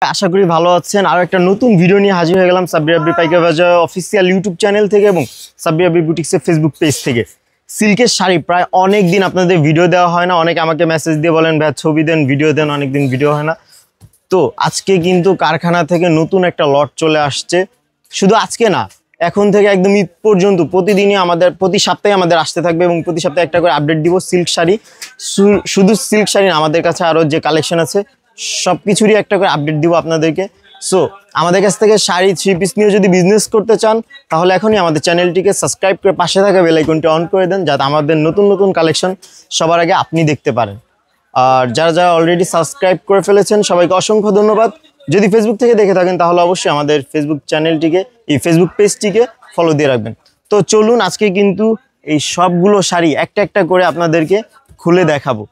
আশা করি ভালো আছেন। আর একটা নতুন ভিডিও নিয়ে হাজির হয়ে গেলাম সাব্বির রাব্বি পাইকারি বাজার অফিসিয়াল ইউটিউব চ্যানেল থেকে এবং সাব্বির রাব্বি বুটিক্সের ফেসবুক পেজ থেকে। সিল্কের শাড়ি প্রায় অনেক দিন আপনাদের ভিডিও দেওয়া হয় না, অনেকে আমাকে মেসেজ দিয়ে বলেন ভাই ছবি দেন, ভিডিও দেন, অনেক দিন ভিডিও হয় না। তো আজকে কিন্তু কারখানা থেকে নতুন একটা লট চলে আসছে। শুধু আজকে না, এখন থেকে একদম ঈদ পর্যন্ত প্রতিদিনই আমাদের, প্রতি সপ্তাহে আমাদের আসতে থাকবে এবং প্রতি সপ্তাহে একটা করে আপডেট দিব সিল্ক শাড়ি। শুধু সিল্ক শাড়ি না, আমাদের কাছে আরও যে কালেকশন আছে সব কিছুরই একটা করে আপডেট দিব আপনাদেরকে। সো আমাদের কাছ থেকে শাড়ি, থ্রি পিস নিয়ে যদি বিজনেস করতে চান তাহলে এখনই আমাদের চ্যানেলটিকে সাবস্ক্রাইব করে পাশে থাকা বেল আইকনটি অন করে দেন, যাতে আমাদের নতুন নতুন কালেকশন সবার আগে আপনি দেখতে পারেন। আর যারা যারা অলরেডি সাবস্ক্রাইব করে ফেলেছেন সবাইকে অসংখ্য ধন্যবাদ। যদি ফেসবুক থেকে দেখে থাকেন তাহলে অবশ্যই আমাদের ফেসবুক চ্যানেলটিকে, এই ফেসবুক পেজটিকে ফলো দিয়ে রাখবেন। তো চলুন আজকে কিন্তু এই সবগুলো শাড়ি একটা একটা করে আপনাদেরকে খুলে দেখাবো।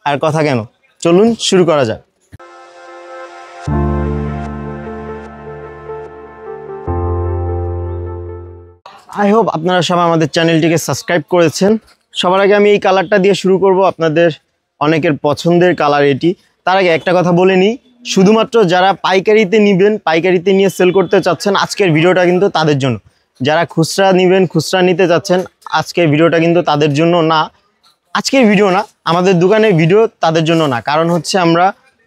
আর কথা কেন, চলুন শুরু করা যাক। আই হোপ আপনারা সবাই আমাদের চ্যানেলটিকে সাবস্ক্রাইব করেছেন। সবার আগে আমি এই কালারটা দিয়ে শুরু করব, আপনাদের অনেকের পছন্দের কালার এটি। তার আগে একটা কথা বলে নিই, শুধুমাত্র যারা পাইকারিতে নেবেন, পাইকারিতে নিয়ে সেল করতে চাচ্ছেন, আজকের ভিডিওটা কিন্তু তাদের জন্য। যারা খুচরা নেবেন, খুচরা নিতে চাচ্ছেন, আজকের ভিডিওটা কিন্তু তাদের জন্য না। আজকের ভিডিও না, আমাদের দোকানের ভিডিও তাদের জন্য না। কারণ হচ্ছে আমরা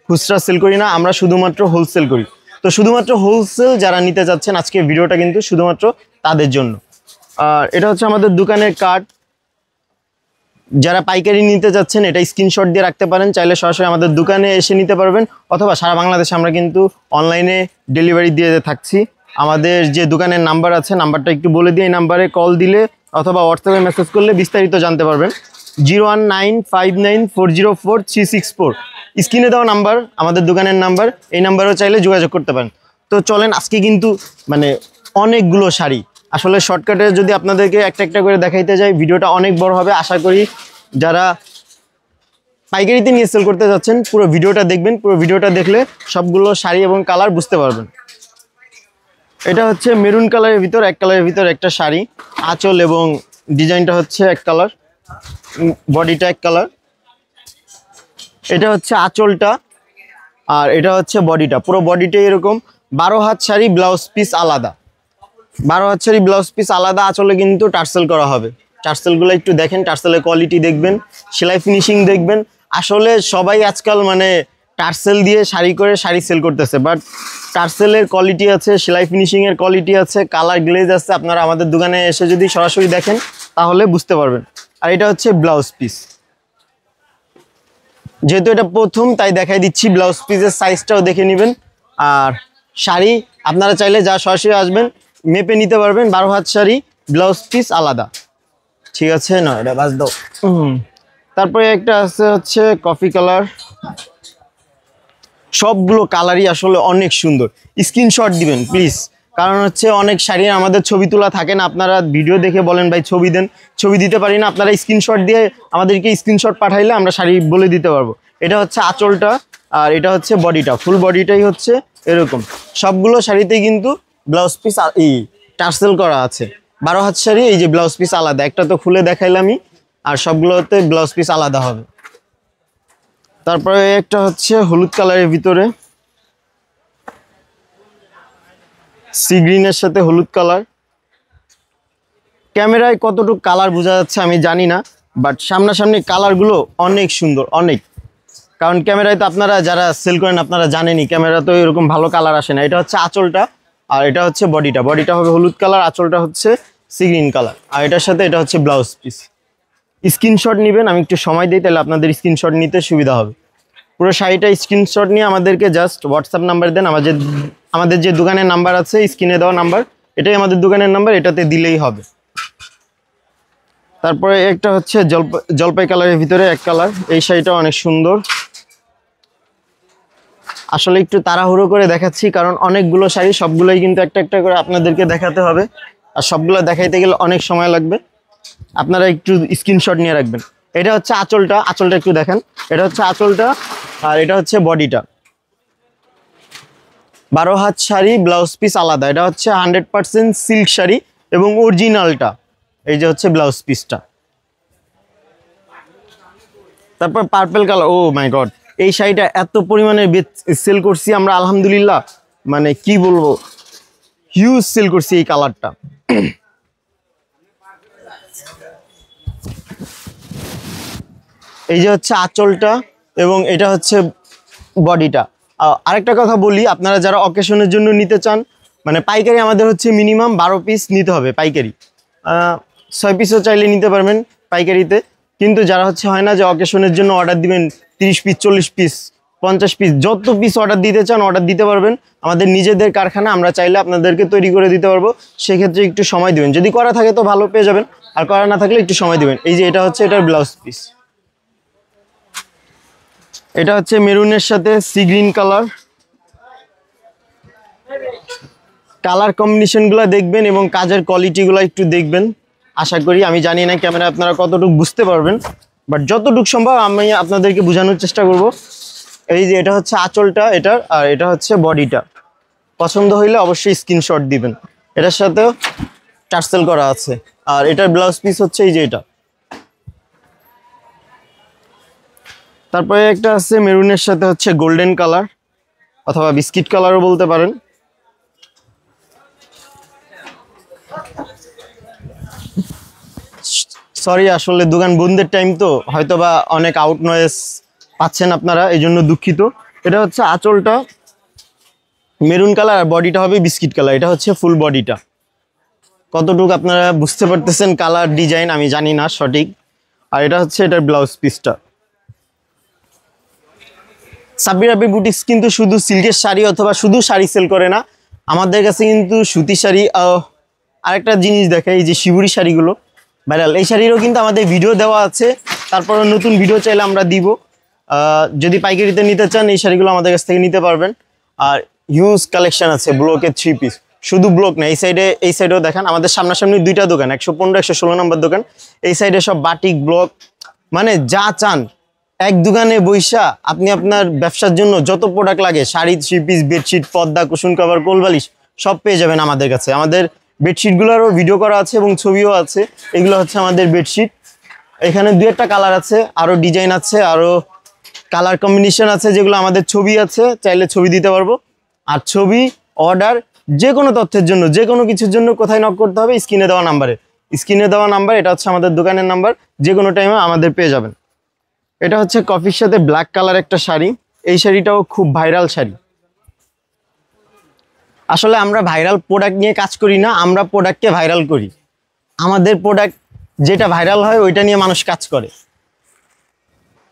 খুচরা সেল করি না, আমরা শুধুমাত্র হোলসেল করি। তো শুধুমাত্র হোলসেল যারা নিতে চাচ্ছেন আজকের ভিডিওটা কিন্তু শুধুমাত্র তাদের জন্য। আর এটা হচ্ছে আমাদের দোকানের কার্ড। যারা পাইকারি নিতে যাচ্ছেন এটা স্ক্রিনশট দিয়ে রাখতে পারেন, চাইলে সরাসরি আমাদের দোকানে এসে নিতে পারবেন, অথবা সারা বাংলাদেশে আমরা কিন্তু অনলাইনে ডেলিভারি দিয়ে থাকছি। আমাদের যে দোকানের নাম্বার আছে, নাম্বারটা একটু বলে দিয়ে, এই নাম্বারে কল দিলে অথবা হোয়াটসঅ্যাপে মেসেজ করলে বিস্তারিত জানতে পারবেন। 01959404364 স্ক্রিনে দেওয়া নাম্বার আমাদের দোকানের নাম্বার, এই নাম্বারেও চাইলে যোগাযোগ করতে পারেন। তো চলেন, আজকে কিন্তু মানে অনেকগুলো শাড়ি, আসলে শর্টকাটে যদি আপনাদেরকে একটা একটা করে দেখাইতে যাই ভিডিওটা অনেক বড় হবে। আশা করি যারা পাইকারিতে নিয়ে সেল করতে যাচ্ছেন পুরো ভিডিওটা দেখবেন, পুরো ভিডিওটা দেখলে সবগুলো শাড়ি এবং কালার বুঝতে পারবেন। এটা হচ্ছে মেরুন কালারের ভিতর, এক কালারের ভিতর একটা শাড়ি। আঁচল এবং ডিজাইনটা হচ্ছে এক কালার, বডিটা এক কালার। এটা হচ্ছে আঁচলটা আর এটা হচ্ছে বডিটা, পুরো বডিটাই এরকম। 12 হাত শাড়ি, ব্লাউজ পিস আলাদা। 12 হাত শাড়ি, ব্লাউজ পিস আলাদা। আঁচলে কিন্তু টার্সেল করা হবে। টার্সেলগুলো একটু দেখেন, টার্সেলের কোয়ালিটি দেখবেন, সেলাই ফিনিশিং দেখবেন। আসলে সবাই আজকাল মানে টার্সেল দিয়ে শাড়ি করে শাড়ি সেল করতেছে, বাট টার্সেলের কোয়ালিটি আছে, সেলাই ফিনিশিংয়ের কোয়ালিটি আছে, কালার গ্লেজ আছে। আপনারা আমাদের দোকানে এসে যদি সরাসরি দেখেন তাহলে বুঝতে পারবেন। আর এটা হচ্ছে ব্লাউজ পিস। যেহেতু এটা প্রথম তাই দেখাই দিচ্ছি, ব্লাউজ পিসের সাইজটাও দেখে নেবেন। আর শাড়ি আপনারা চাইলে যা সরাসরি আসবেন মেপে নিতে পারবেন। 12 হাত শাড়ি, ব্লাউজ পিস আলাদা, ঠিক আছে না? এটা বাজ দাও। তারপরে একটা আছে হচ্ছে কফি কালার। সবগুলো কালারই আসলে অনেক সুন্দর। স্ক্রিনশট দিবেন প্লিজ, কারণ হচ্ছে অনেক শাড়ি আমাদের ছবি তোলা থাকে না। আপনারা ভিডিও দেখে বলেন ভাই ছবি দেন, ছবি দিতে পারি না। আপনারা স্ক্রিনশট দিয়ে আমাদেরকে স্ক্রিনশট পাঠাইলে আমরা শাড়ি বলে দিতে পারবো। এটা হচ্ছে আঁচলটা আর এটা হচ্ছে বডিটা, ফুল বডিটাই হচ্ছে এরকম। সবগুলো শাড়িতেই কিন্তু ব্লাউজ পিস এই টার্সেল করা আছে। 12 হাত শাড়ি, এই যে ব্লাউজ পিস আলাদা, একটা তো খুলে দেখাইলামই, আর সবগুলোতে ব্লাউজ পিস আলাদা হবে। তারপরে একটা হচ্ছে হলুদ কালারের ভিতরে, সি গ্রিনের সাথে হলুদ কালার। ক্যামেরায় কতটুকু কালার বোঝা যাচ্ছে আমি জানি না, বাট সামনাসামনি কালারগুলো অনেক সুন্দর, অনেক। কারণ ক্যামেরায় তো আপনারা যারা সেল করেন আপনারা জানেনই, ক্যামেরা তো এরকম ভালো কালার আসে না। এটা হচ্ছে আঁচলটা আর এটা হচ্ছে বডিটা। বডিটা হবে হলুদ কালার, আঁচলটা হচ্ছে সি গ্রিন কালার, আর এটার সাথে এটা হচ্ছে ব্লাউজ পিস। স্ক্রিনশট নেবেন, আমি একটু সময় দিই তাহলে আপনাদের স্ক্রিনশট নিতে সুবিধা হবে। পুরো শাড়িটা স্ক্রিনশট নিয়ে আমাদেরকে জাস্ট হোয়াটসঅ্যাপ নাম্বার দেন। আমাদের যে দোকানের নাম্বার আছে স্ক্রিনে দেওয়া নাম্বার, এটাই আমাদের দোকানের নাম্বার, এটাতে দিলেই হবে। তারপরে একটা হচ্ছে জলপাই কালারের ভিতরে এক কালার। এই শাড়িটা অনেক সুন্দর। আসলে একটু তাড়াহুড়ো করে দেখাচ্ছি কারণ অনেকগুলো শাড়ি, সবগুলোই কিন্তু একটা একটা করে আপনাদেরকে দেখাতে হবে, আর সবগুলো দেখাইতে গেলে অনেক সময় লাগবে। আপনারা একটু স্ক্রিনশট নিয়ে রাখবেন। এটা হচ্ছে আঁচলটা, আঁচলটা একটু দেখেন। এটা হচ্ছে আঁচলটা আর এটা হচ্ছে বডিটা। 12 হাত শাড়ি, ব্লাউজ পিস আলাদা। এটা হচ্ছে 100% সিল্ক শাড়ি এবং অরিজিনালটা, এই যে হচ্ছে ব্লাউজ পিসটা। তারপর পার্পল কালার, ও মাই গড, এই শাড়িটা এত পরিমাণে সেল করছি আমরা আলহামদুলিল্লাহ, মানে কি বলবো, হিউজ সেল করছি এই কালারটা। এই যে হচ্ছে আঁচলটা এবং এটা হচ্ছে বডিটা। আরেকটা কথা বলি, আপনারা যারা অকেশনের জন্য নিতে চান, মানে পাইকারি আমাদের হচ্ছে মিনিমাম 12 পিস নিতে হবে পাইকারি, 6 পিসও চাইলে নিতে পারবেন পাইকারিতে। কিন্তু যারা হচ্ছে হয় না যে অকেশনের জন্য অর্ডার দিবেন 30 পিস 40 পিস 50 পিস, যত পিস অর্ডার দিতে চান অর্ডার দিতে পারবেন। আমাদের নিজেদের কারখানা, আমরা চাইলে আপনাদেরকে তৈরি করে দিতে পারবো। সেক্ষেত্রে একটু সময় দিবেন, যদি করা থাকে তো ভালো পেয়ে যাবেন, আর করা না থাকলে একটু সময় দিবেন। এই যে এটা হচ্ছে এটার ব্লাউজ পিস, এটা হচ্ছে মেরুনের সাথে সি গ্রিন কালার। কালার কম্বিনেশনগুলো দেখবেন এবং কাজের কোয়ালিটিগুলো একটু দেখবেন। আশা করি, আমি জানি না ক্যামেরা আপনারা কতটুকু বুঝতে পারবেন, বাট যতটুকু সম্ভব আমি আপনাদেরকে বোঝানোর চেষ্টা করব। এই যে এটা হচ্ছে আঁচলটা এটার, আর এটা হচ্ছে বডিটা। পছন্দ হইলে অবশ্যই স্ক্রিনশট দিবেন। এটার সাথেও টার্সেল করা আছে, আর এটার ব্লাউজ পিস হচ্ছে এই যে এটা। তারপরে একটা আছে মেরুনের সাথে হচ্ছে গোল্ডেন কালার অথবা বিস্কিট কালারও বলতে পারেন। সরি, আসলে দোকান বন্ধের টাইম তো হয়তোবা অনেক আউট নয়েজ পাচ্ছেন আপনারা, এই জন্য দুঃখিত। এটা হচ্ছে আঁচলটা মেরুন কালার আর বডিটা হবে বিস্কিট কালার। এটা হচ্ছে ফুল বডিটা। কতটুকু আপনারা বুঝতে পারতেছেন কালার ডিজাইন আমি জানি না সঠিক। আর এটা হচ্ছে এটার ব্লাউজ পিসটা। সাব্বির রাব্বি বুটিক্স কিন্তু শুধু সিল্কের শাড়ি অথবা শুধু শাড়ি সেল করে না, আমাদের কাছে কিন্তু সুতি শাড়ি, আরেকটা জিনিস দেখাই, এই যে শিবুরি শাড়িগুলো ভাইরাল, এই শাড়িরও কিন্তু আমাদের ভিডিও দেওয়া আছে। তারপরে নতুন ভিডিও চাইলে আমরা দিব। যদি পাইকারিতে নিতে চান এই শাড়িগুলো আমাদের কাছ থেকে নিতে পারবেন। আর হিউজ কালেকশন আছে ব্লকের 3 পিস, শুধু ব্লক না, এই সাইডেও দেখেন। আমাদের সামনাসামনি দুইটা দোকান, 115 116 নম্বর দোকান। এই সাইডে সব বাটিক ব্লক, মানে যা চান এক দোকানে বইসা আপনি আপনার ব্যবসার জন্য যত প্রোডাক্ট লাগে, শাড়ি 3 পিস, বেডশিট, পর্দা, কুশন কভার, কোলবালিশ সব পেয়ে যাবেন আমাদের কাছে। আমাদের বেডশিটগুলোরও ভিডিও করা আছে এবং ছবিও আছে। এগুলো হচ্ছে আমাদের বেডশিট। এখানে 2-1টা কালার আছে, আরও ডিজাইন আছে, আরও কালার কম্বিনেশন আছে, যেগুলো আমাদের ছবি আছে, চাইলে ছবি দিতে পারবো। আর ছবি, অর্ডার, যে কোনো তথ্যের জন্য, যে কোনো কিছুর জন্য কোথায় নক করতে হবে, স্ক্রিনে দেওয়া নাম্বারে। স্ক্রিনে দেওয়া নাম্বার, এটা হচ্ছে আমাদের দোকানের নাম্বার, যে কোনো টাইমে আমাদের পেয়ে যাবেন। এটা হচ্ছে কফির সাথে ব্ল্যাক কালার একটা শাড়ি। এই শাড়িটাও খুব ভাইরাল শাড়ি। আসলে আমরা ভাইরাল প্রোডাক্ট নিয়ে কাজ করি না, আমরা প্রোডাক্টকে ভাইরাল করি। আমাদের প্রোডাক্ট যেটা ভাইরাল হয় ওইটা নিয়ে মানুষ কাজ করে।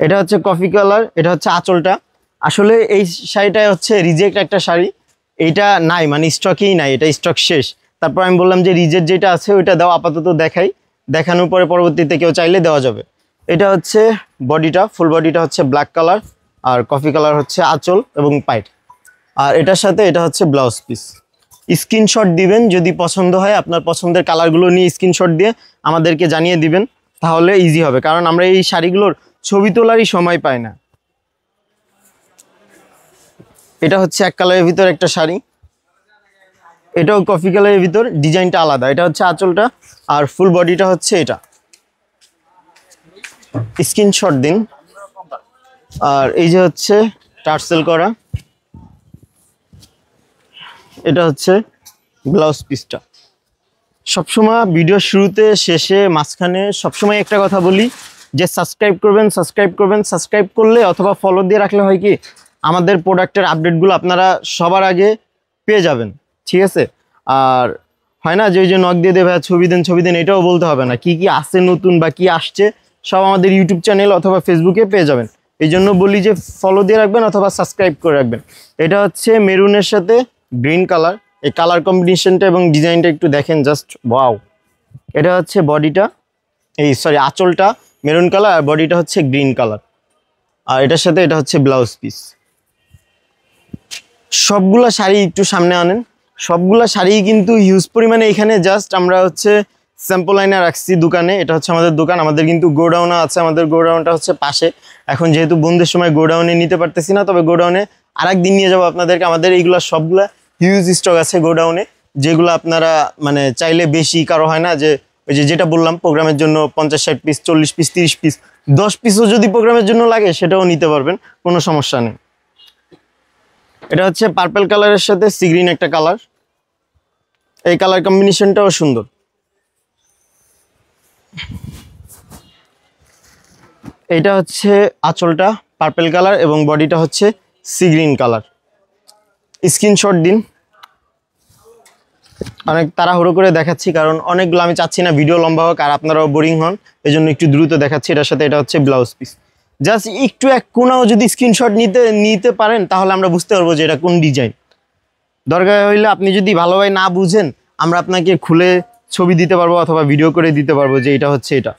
এটা হচ্ছে কফি কালার, এটা হচ্ছে আঁচলটা। আসলে এই শাড়িটা হচ্ছে রিজেক্ট একটা শাড়ি, এইটা নাই, মানে স্টকেই নাই, এটা স্টক শেষ। তারপর আমি বললাম যে রিজেক্ট যেটা আছে ওইটা দাও, আপাতত দেখাই, দেখানোর পরে পরবর্তীতে কেউ চাইলে দেওয়া যাবে। এটা হচ্ছে বডিটা, ফুল বডিটা হচ্ছে ব্ল্যাক কালার, আর কফি কালার হচ্ছে আঁচল এবং পাইট। আর এটার সাথে এটা হচ্ছে ব্লাউজ পিস। স্ক্রিনশট দিবেন যদি পছন্দ হয়, আপনার পছন্দের কালারগুলো নিয়ে স্ক্রিনশট দিয়ে আমাদেরকে জানিয়ে দিবেন, তাহলে ইজি হবে, কারণ আমরা এই শাড়িগুলোর ছবি তোলারই সময় পাই না। এটা হচ্ছে এক কালারের ভিতর একটা শাড়ি, এটাও কফি কালারের ভিতর, ডিজাইনটা আলাদা। এটা হচ্ছে আঁচলটা, আর ফুল বডিটা হচ্ছে এটা। স্ক্রিনশট দিন। আর এই যে হচ্ছে টার্সেল করা, এটা হচ্ছে ব্লাউজ পিসটা। সবসময় ভিডিও শুরুতে, শেষে, মাঝখানে সবসময় একটা কথা বলি যে সাবস্ক্রাইব করবেন, সাবস্ক্রাইব করবেন। সাবস্ক্রাইব করলে অথবা ফলো দিয়ে রাখলে হয় কি, আমাদের প্রোডাক্টের আপডেটগুলো আপনারা সবার আগে পেয়ে যাবেন, ঠিক আছে? আর হয় না যে ওই যে নক দিয়ে দেবে ছবি দেন, ছবি দেন, এটাও বলতে হবে না। কি কি আসছে নতুন বা কি আসছে সব আমাদের ইউটিউব চ্যানেল অথবা ফেসবুকে পেয়ে যাবেন। এই জন্য বলি যে ফলো দিয়ে রাখবেন অথবা সাবস্ক্রাইব করে রাখবেন। এটা হচ্ছে মেরুনের সাথে গ্রিন কালার, এই কালার কম্বিনেশনটা এবং ডিজাইনটা একটু দেখেন, জাস্ট ওয়াও। এটা হচ্ছে বডিটা, আঁচলটা মেরুন কালার আর বডিটা হচ্ছে গ্রিন কালার। আর এটার সাথে এটা হচ্ছে ব্লাউজ পিস। সবগুলা শাড়ি একটু সামনে আনেন। সবগুলা শাড়ি কিন্তু হিউজ পরিমাণে, এখানে জাস্ট আমরা হচ্ছে স্যাম্পল লাইনে রাখছি দোকানে। এটা হচ্ছে আমাদের দোকান, আমাদের কিন্তু গোডাউনও আছে। আমাদের গোডাউনটা হচ্ছে পাশে। এখন যেহেতু বন্ধের সময় গোডাউনে নিতে পারতেছি না, তবে গোডাউনে আরেকদিন নিয়ে যাবো আপনাদেরকে। আমাদের এইগুলো সবগুলা হিউজ স্টক আছে গোডাউনে, যেগুলো আপনারা মানে চাইলে বেশি, কারো হয় না যে ওই যে যেটা বললাম প্রোগ্রামের জন্য 50-60 পিস, 40 পিস, 30 পিস, 10 পিসও যদি প্রোগ্রামের জন্য লাগে সেটাও নিতে পারবেন, কোনো সমস্যা নেই। এটা হচ্ছে পার্পল কালারের সাথে সি গ্রিন একটা কালার, এই কালার কম্বিনেশনটাও সুন্দর। এটা হচ্ছে আঁচলটা পার্পল কালার এবং বডিটা হচ্ছে সি গ্রিন কালার। স্ক্রিনশট দিন। অনেক তাড়াহুড়ো করে দেখাচ্ছি কারণ অনেকগুলো আমি চাচ্ছি না ভিডিও লম্বা হোক আর আপনারাও বোরিং হন, এই জন্য একটু দ্রুত দেখাচ্ছি। এটার সাথে এটা হচ্ছে ব্লাউজ পিস। জাস্ট একটু এক কোনাও যদি স্ক্রিনশট নিতে পারেন তাহলে আমরা বুঝতে পারবো যে এটা কোন ডিজাইন। দরকার হইলে আপনি যদি ভালোভাবে না বুঝেন আমরা আপনাকে খুলে ছবি দিতে পারবো অথবা ভিডিও করে দিতে পারবো যে এটা হচ্ছে এটা।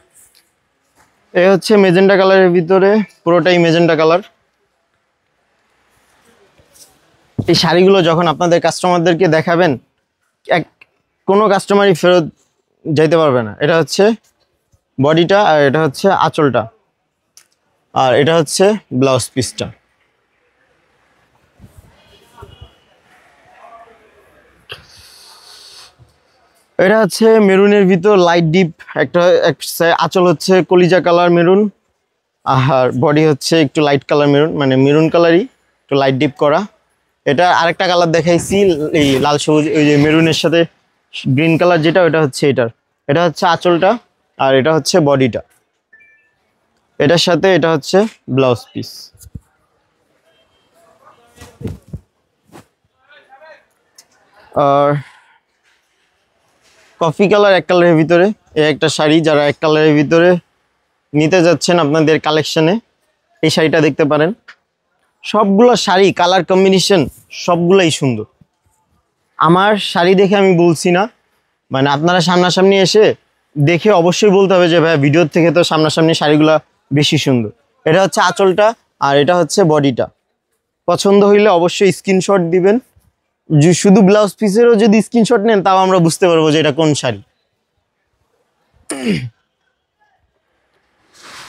এই হচ্ছে মেজেন্টা কালারের ভিতরে, পুরোটাই মেজেন্টা কালার। এই শাড়িগুলো যখন আপনাদের কাস্টমারদেরকে দেখাবেন কোনো কাস্টমারই ফেরত যাইতে পারবে না। এটা হচ্ছে বডিটা আর এটা হচ্ছে আঁচলটা আর এটা হচ্ছে ব্লাউজ পিসটা। এটা হচ্ছে মেরুনের ভিতর লাইট ডিপ একটা আঁচল হচ্ছে কলিজা কালার মেরুন আর বডি হচ্ছে একটু লাইট কালার মেরুন, মানে মেরুন কালারই একটু লাইট ডিপ করা। এটা আরেকটা কালার দেখাইছি এই লাল সবুজ, ওই যে মেরুনের সাথে গ্রিন কালার যেটা, ওটা হচ্ছে এটার। এটা হচ্ছে আঁচলটা আর এটা হচ্ছে বডিটা, এটার সাথে এটা হচ্ছে ব্লাউজ পিস। আর কফি কালার এক কালারের ভিতরে এই একটা শাড়ি, যারা এক কালারের ভিতরে নিতে যাচ্ছেন আপনাদের কালেকশনে এই শাড়িটা দেখতে পারেন। সবগুলো শাড়ি কালার কম্বিনেশন সবগুলোই সুন্দর। আমার শাড়ি দেখে আমি বলছি না, মানে আপনারা সামনাসামনি এসে দেখে অবশ্যই বলতে হবে যে ভাই ভিডিওর থেকে তো সামনাসামনি শাড়িগুলো বেশি সুন্দর। এটা হচ্ছে আঁচলটা আর এটা হচ্ছে বডিটা। পছন্দ হইলে অবশ্যই স্ক্রিনশট দিবেন। শুধু ব্লাউজ পিসেরও যদি স্ক্রিনশট নেন তাও আমরা বুঝতে পারবো যে এটা কোন শাড়ি।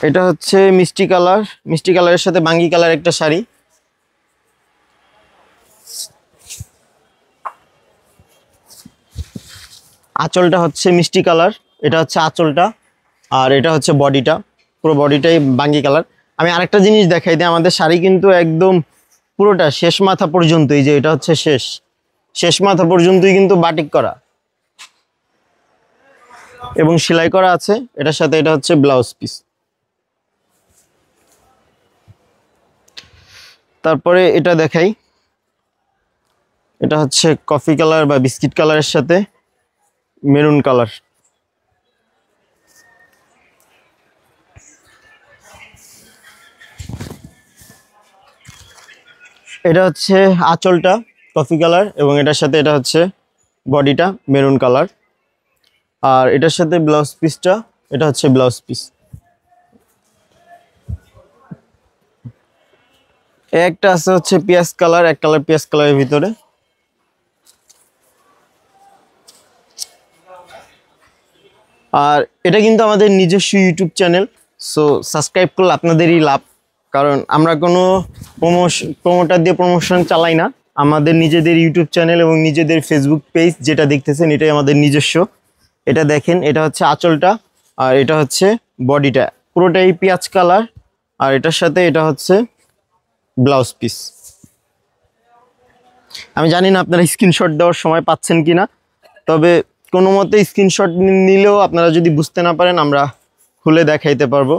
এটা হচ্ছে মিষ্টি কালার, মিষ্টি কালারের সাথে বাঙ্গি কালার একটা শাড়ি। আঁচলটা হচ্ছে মিষ্টি কালার, এটা হচ্ছে আঁচলটা আর এটা হচ্ছে বডিটা, পুরো বডিটাই বাঙ্গি কালার। আমি আরেকটা জিনিস দেখাই দিই, আমাদের শাড়ি কিন্তু একদম পুরোটা শেষ মাথা পর্যন্ত, এই যে এটা হচ্ছে শেষ মাথা পর্যন্তই কিন্তু বাটিক করা এবং সেলাই করা আছে। এটার সাথে এটা হচ্ছে ব্লাউজ পিস। তারপরে এটা দেখাই, এটা হচ্ছে কফি কালার বা বিস্কিট কালারের সাথে মেরুন কালার। এটা হচ্ছে আঁচলটা কফি কালার এবং এটার সাথে এটা হচ্ছে বডিটা মেরুন কালার আর এটার সাথে ব্লাউজ পিসটা, এটা হচ্ছে ব্লাউজ পিস। একটা আছে হচ্ছে পিয়াজ কালার, এক কালার পিয়াজ কালারের ভিতরে। আর এটা কিন্তু আমাদের নিজস্ব ইউটিউব চ্যানেল, সো সাবস্ক্রাইব করলে আপনাদেরই লাভ, কারণ আমরা কোনো প্রমোটার দিয়ে প্রমোশন চালাই না। আমাদের নিজেদের ইউটিউব চ্যানেল এবং নিজেদের ফেসবুক পেজ যেটা দেখতেছেন এটাই আমাদের নিজস্ব। এটা দেখেন, এটা হচ্ছে আঁচলটা আর এটা হচ্ছে বডিটা, পুরোটাই পেঁয়াজ কালার আর এটার সাথে এটা হচ্ছে ব্লাউজ পিস। আমি জানি না আপনারা স্ক্রিনশট দেওয়ার সময় পাচ্ছেন কিনা, তবে কোনো মতে স্ক্রিনশট নিলেও আপনারা যদি বুঝতে না পারেন আমরা খুলে দেখাইতে পারবো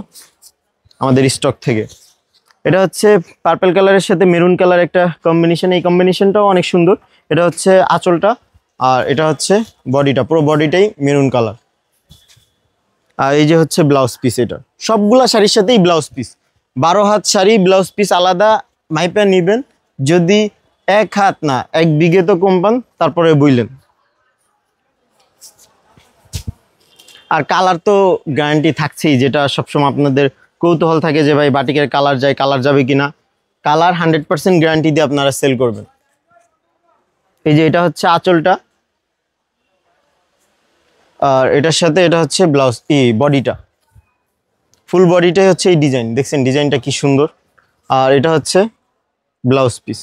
আমাদের স্টক থেকে। এটা হচ্ছে পার্পল কালারের সাথে মেরুন কালার একটা কম্বিনেশন, এই কম্বিনেশনটাও অনেক সুন্দর। এটা হচ্ছে আঁচলটা আর এটা হচ্ছে বডিটা, পুরো বডিটাই মেরুন কালার আর এই যে হচ্ছে ব্লাউজ পিস। এটা সবগুলা শাড়ির সাথেই ব্লাউজ পিস, 12 হাত শাড়ি ব্লাউজ পিস আলাদা মাইপা নিবেন, যদি 1 হাত না 1 বিঘে তো কম পান তারপরে বইলেন। আর কালার তো গ্যারান্টি থাকছেই, যেটা সবসময় আপনাদের কৌতূহল থাকে যে ভাই বাটিকের কালার যায়, কালার যাবে কিনা। কালার 100% গ্যারান্টি দিয়ে আপনারা সেল করবেন। এই যে এটা হচ্ছে আঁচলটা আর এটার সাথে এটা হচ্ছে ব্লাউজ বডিটা, ফুল বডিটাই হচ্ছে এই ডিজাইন, দেখছেন ডিজাইনটা কি সুন্দর। আর এটা হচ্ছে ব্লাউজ পিস।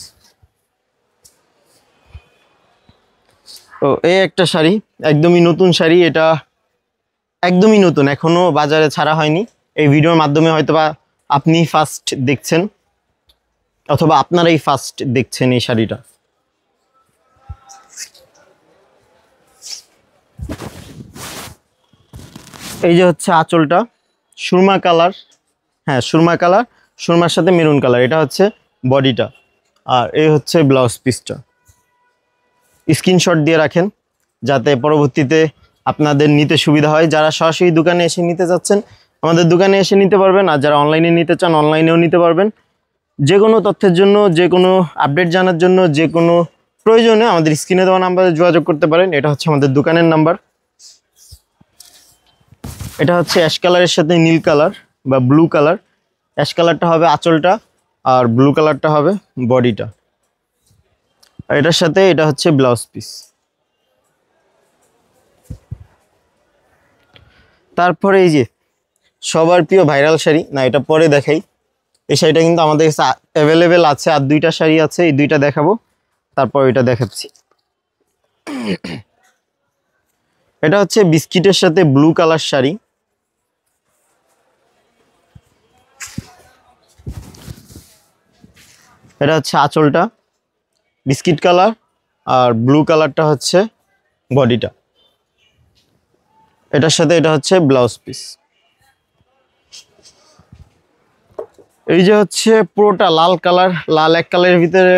ও এই একটা শাড়ি, একদমই নতুন শাড়ি, এটা একদমই নতুন, এখনো বাজারে ছাড়া হয়নি। এই ভিডিওর মাধ্যমে হয়তোবা আপনি ফার্স্ট দেখছেন অথবা আপনারাই ফার্স্ট দেখছেন এই শাড়িটা। এই যে হচ্ছে আঁচলটা, সুরমা কালার, হ্যাঁ সুরমা কালার, সুরমার সাথে মেরুন কালার, এটা হচ্ছে বডিটা। আর এই হচ্ছে ব্লাউজ পিসটা। স্ক্রিনশট দিয়ে রাখেন যাতে পরবর্তীতে আপনাদের নিতে সুবিধা হয়। যারা সরাসরি দোকানে এসে নিতে চাচ্ছেন আমাদের দোকানে এসে নিতে পারবেন, আর যারা অনলাইনে নিতে চান অনলাইনেও নিতে পারবেন। যে কোনো তথ্যের জন্য, যে কোনো আপডেট জানার জন্য, যে কোনো প্রয়োজনে আমাদের স্ক্রিনে দেওয়া নাম্বারে যোগাযোগ করতে পারেন। এটা হচ্ছে আমাদের দোকানের নাম্বার। এটা হচ্ছে অ্যাশ কালারের সাথে নীল কালার বা ব্লু কালার। অ্যাশ কালারটা হবে আঁচলটা আর ব্লু কালারটা হবে বডিটা। আর এটার সাথে এটা হচ্ছে ব্লাউজ পিস। তারপরে এই যে সবার প্রিয় ভাইরাল শাড়ি, না এটা পরে দেখাই। এই শাড়িটা কিন্তু আমাদের কাছে অ্যাভেলেবেল আছে, আর দুইটা শাড়ি আছে, এই দুইটা দেখাবো, তারপর এটা দেখাচ্ছি। এটা হচ্ছে বিস্কিটের সাথে ব্লু কালার শাড়ি। এটা হচ্ছে আঁচলটা বিস্কিট কালার আর ব্লু কালারটা হচ্ছে বডিটা। এটার সাথে এটা হচ্ছে ব্লাউজ পিস। এই যে হচ্ছে পুরোটা লাল কালার, লাল এক কালারের ভিতরে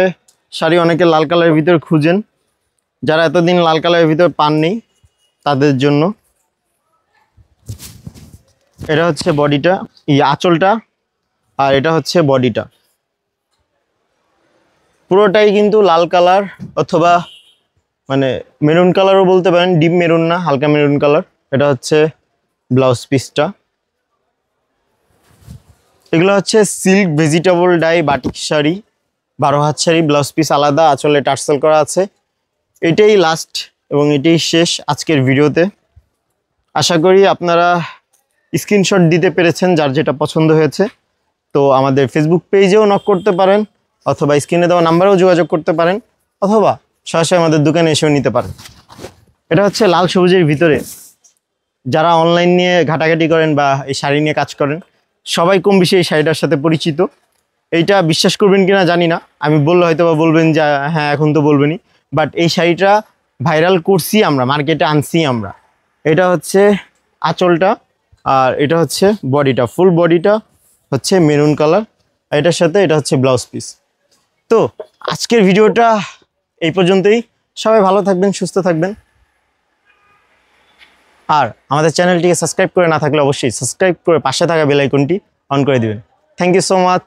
শাড়ি, অনেকে লাল কালারের ভিতরে খুঁজেন, যারা এতদিন লাল কালারের ভিতরে পাননি তাদের জন্য। এটা হচ্ছে বডিটা, এই আঁচলটা, আর এটা হচ্ছে বডিটা। পুরোটাই কিন্তু লাল কালার অথবা মানে মেরুন কালারও বলতে পারেন, ডিপ মেরুন না, হালকা মেরুন কালার। এটা হচ্ছে ব্লাউজ পিসটা। এগুলো হচ্ছে silk vegetable die batik sari, 12 হাত শাড়ি। ব্লাউজ পিস আলাদা, আঁচলে টার্সেল করা আছে। এটাই লাস্ট এবং এটাই শেষ আজকের ভিডিওতে। আশা করি আপনারা স্ক্রিনশট দিতে পেরেছেন যার যেটা পছন্দ হয়েছে। তো আমাদের ফেসবুক পেজেও নক করতে পারেন, অথবা স্ক্রিনে দেওয়া নাম্বারেও যোগাযোগ করতে পারেন, অথবা সরাসরি আমাদের দোকানে এসেও নিতে পারেন। এটা হচ্ছে লাল সবুজের ভিতরে। যারা অনলাইন নিয়ে ঘাটাঘাটি করেন বা এই শাড়ি নিয়ে কাজ করেন সবাই কম বেশি এই শাড়িটার সাথে পরিচিত। এইটা বিশ্বাস করবেন কিনা জানি না, আমি বললে হয়তো বা বলবেন যে হ্যাঁ এখন তো বলবেনই, বাট এই শাড়িটা ভাইরাল করছি আমরা, মার্কেটে আনছি আমরা। এটা হচ্ছে আঁচলটা আর এটা হচ্ছে বডিটা, ফুল বডিটা হচ্ছে মেরুন কালার। এটার সাথে এটা হচ্ছে ব্লাউজ পিস। তো আজকের ভিডিওটা এই পর্যন্তই। সবাই ভালো থাকবেন, সুস্থ থাকবেন, আর আমাদের চ্যানেলটিকে সাবস্ক্রাইব করে না থাকলে অবশ্যই সাবস্ক্রাইব করে পাশে থাকা বেল আইকনটি অন করে দিবেন। Thank you so much.